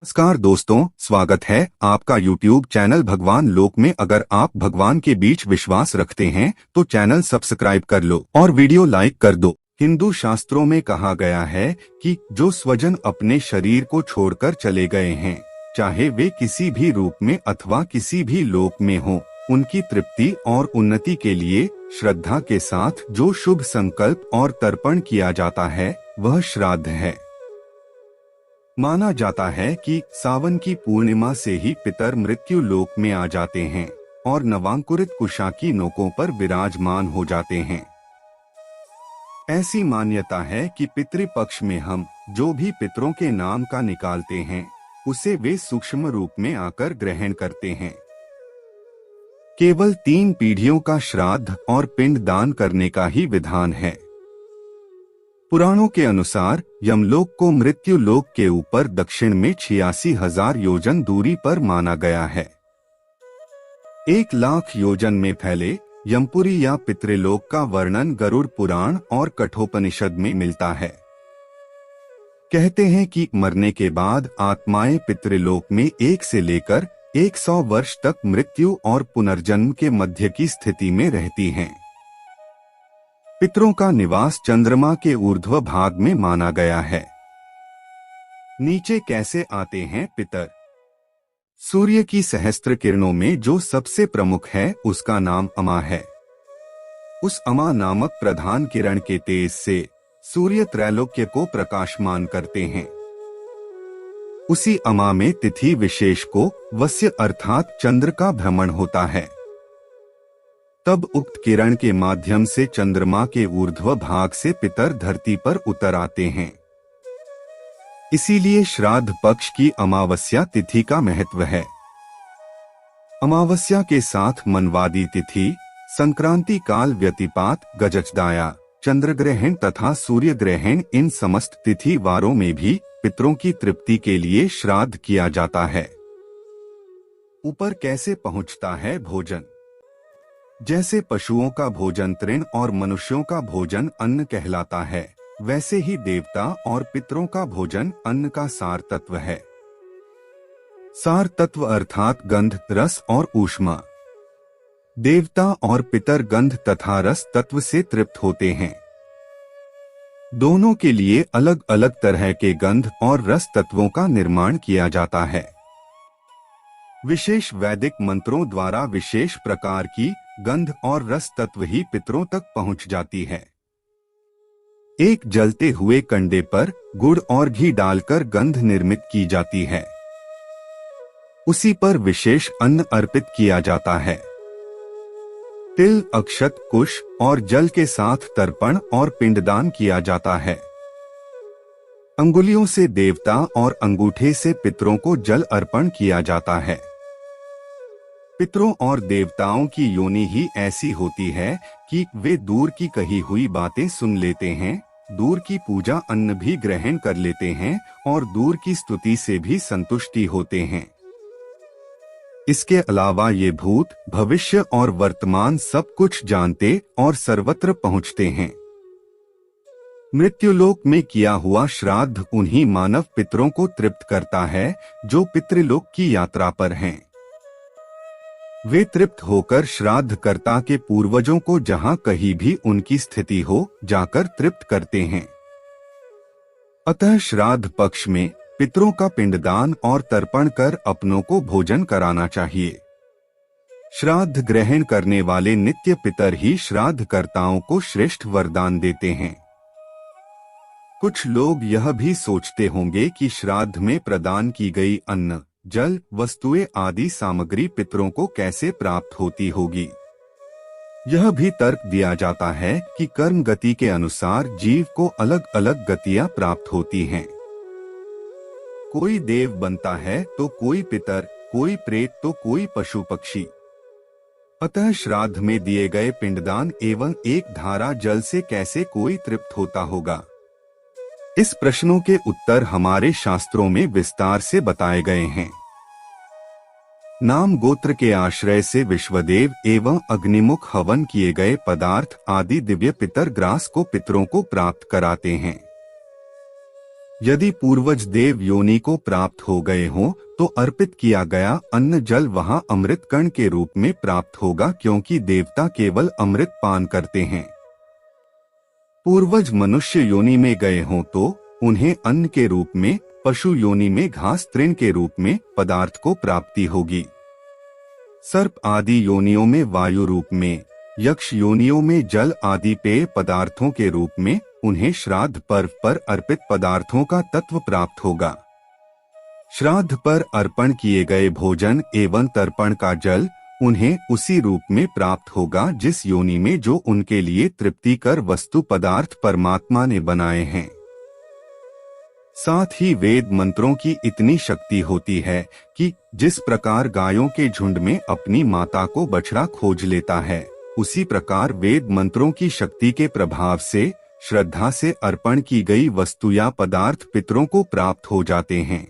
नमस्कार दोस्तों, स्वागत है आपका YouTube चैनल भगवान लोक में। अगर आप भगवान के बीच विश्वास रखते हैं तो चैनल सब्सक्राइब कर लो और वीडियो लाइक कर दो। हिंदू शास्त्रों में कहा गया है कि जो स्वजन अपने शरीर को छोड़कर चले गए हैं, चाहे वे किसी भी रूप में अथवा किसी भी लोक में हो, उनकी तृप्ति और उन्नति के लिए श्रद्धा के साथ जो शुभ संकल्प और तर्पण किया जाता है वह श्राद्ध है। माना जाता है कि सावन की पूर्णिमा से ही पितर मृत्यु लोक में आ जाते हैं और नवांकुरित कुशा की नोकों पर विराजमान हो जाते हैं। ऐसी मान्यता है कि पितृपक्ष में हम जो भी पितरों के नाम का निकालते हैं उसे वे सूक्ष्म रूप में आकर ग्रहण करते हैं। केवल 3 पीढ़ियों का श्राद्ध और पिंड दान करने का ही विधान है। पुराणों के अनुसार यमलोक को मृत्यु लोक के ऊपर दक्षिण में 86,000 योजन दूरी पर माना गया है। 1,00,000 योजन में फैले यमपुरी या पितृलोक का वर्णन गरुड़ पुराण और कठोपनिषद में मिलता है। कहते हैं कि मरने के बाद आत्माएं पितृलोक में 1 से लेकर 100 वर्ष तक मृत्यु और पुनर्जन्म के मध्य की स्थिति में रहती हैं। पितरों का निवास चंद्रमा के ऊर्ध्व भाग में माना गया है। नीचे कैसे आते हैं पितर? सूर्य की सहस्त्र किरणों में जो सबसे प्रमुख है उसका नाम अमा है। उस अमा नामक प्रधान किरण के तेज से सूर्य त्रैलोक्य को प्रकाशमान करते हैं। उसी अमा में तिथि विशेष को वस्य अर्थात चंद्र का भ्रमण होता है। तब उक्त किरण के माध्यम से चंद्रमा के ऊर्ध्व भाग से पितर धरती पर उतर आते हैं। इसीलिए श्राद्ध पक्ष की अमावस्या तिथि का महत्व है। अमावस्या के साथ मनवादी तिथि, संक्रांति काल व्यतिपात, गजचदाया, चंद्रग्रहण तथा सूर्य ग्रहण, इन समस्त तिथि वारों में भी पितरों की तृप्ति के लिए श्राद्ध किया जाता है। ऊपर कैसे पहुंचता है भोजन? जैसे पशुओं का भोजन तृण और मनुष्यों का भोजन अन्न कहलाता है, वैसे ही देवता और पितरों का भोजन अन्न का सार तत्व है। सार तत्व अर्थात गंध, रस और ऊष्मा। देवता और पितर गंध तथा रस तत्व से तृप्त होते हैं। दोनों के लिए अलग अलग तरह के गंध और रस तत्वों का निर्माण किया जाता है। विशेष वैदिक मंत्रों द्वारा विशेष प्रकार की गंध और रस तत्व ही पितरों तक पहुंच जाती है। एक जलते हुए कंडे पर गुड़ और घी डालकर गंध निर्मित की जाती है। उसी पर विशेष अन्न अर्पित किया जाता है। तिल, अक्षत, कुश और जल के साथ तर्पण और पिंडदान किया जाता है। अंगुलियों से देवता और अंगूठे से पितरों को जल अर्पण किया जाता है। पितरों और देवताओं की योनि ही ऐसी होती है कि वे दूर की कही हुई बातें सुन लेते हैं, दूर की पूजा अन्न भी ग्रहण कर लेते हैं और दूर की स्तुति से भी संतुष्टि होते हैं। इसके अलावा ये भूत, भविष्य और वर्तमान सब कुछ जानते और सर्वत्र पहुंचते हैं। मृत्युलोक में किया हुआ श्राद्ध उन्हीं मानव पितरों को तृप्त करता है जो पितृलोक की यात्रा पर हैं। वे तृप्त होकर श्राद्धकर्ता के पूर्वजों को जहां कहीं भी उनकी स्थिति हो जाकर तृप्त करते हैं। अतः श्राद्ध पक्ष में पितरों का पिंडदान और तर्पण कर अपनों को भोजन कराना चाहिए। श्राद्ध ग्रहण करने वाले नित्य पितर ही श्राद्धकर्ताओं को श्रेष्ठ वरदान देते हैं। कुछ लोग यह भी सोचते होंगे कि श्राद्ध में प्रदान की गई अन्न, जल, वस्तुएं आदि सामग्री पितरों को कैसे प्राप्त होती होगी। यह भी तर्क दिया जाता है कि कर्म गति के अनुसार जीव को अलग अलग गतियां प्राप्त होती हैं। कोई देव बनता है तो कोई पितर, कोई प्रेत तो कोई पशु पक्षी। अतः श्राद्ध में दिए गए पिंडदान एवं एक धारा जल से कैसे कोई तृप्त होता होगा? इस प्रश्नों के उत्तर हमारे शास्त्रों में विस्तार से बताए गए हैं। नाम गोत्र के आश्रय से विश्वदेव एवं अग्निमुख हवन किए गए पदार्थ आदि दिव्य पितर ग्रास को पितरों को प्राप्त कराते हैं। यदि पूर्वज देव योनि को प्राप्त हो गए हों तो अर्पित किया गया अन्न जल वहां अमृत कण के रूप में प्राप्त होगा, क्योंकि देवता केवल अमृत पान करते हैं। पूर्वज मनुष्य योनि में गए हों तो उन्हें अन्न के रूप में, पशु योनि में घास तृण के रूप में पदार्थ को प्राप्ति होगी। सर्प आदि योनियों में वायु रूप में, यक्ष योनियों में जल आदि पेय पदार्थों के रूप में उन्हें श्राद्ध पर्व पर अर्पित पदार्थों का तत्व प्राप्त होगा। श्राद्ध पर अर्पण किए गए भोजन एवं तर्पण का जल उन्हें उसी रूप में प्राप्त होगा जिस योनि में जो उनके लिए तृप्तिकर वस्तु पदार्थ परमात्मा ने बनाए हैं। साथ ही वेद मंत्रों की इतनी शक्ति होती है कि जिस प्रकार गायों के झुंड में अपनी माता को बछड़ा खोज लेता है, उसी प्रकार वेद मंत्रों की शक्ति के प्रभाव से श्रद्धा से अर्पण की गई वस्तु या पदार्थ पितरों को प्राप्त हो जाते हैं।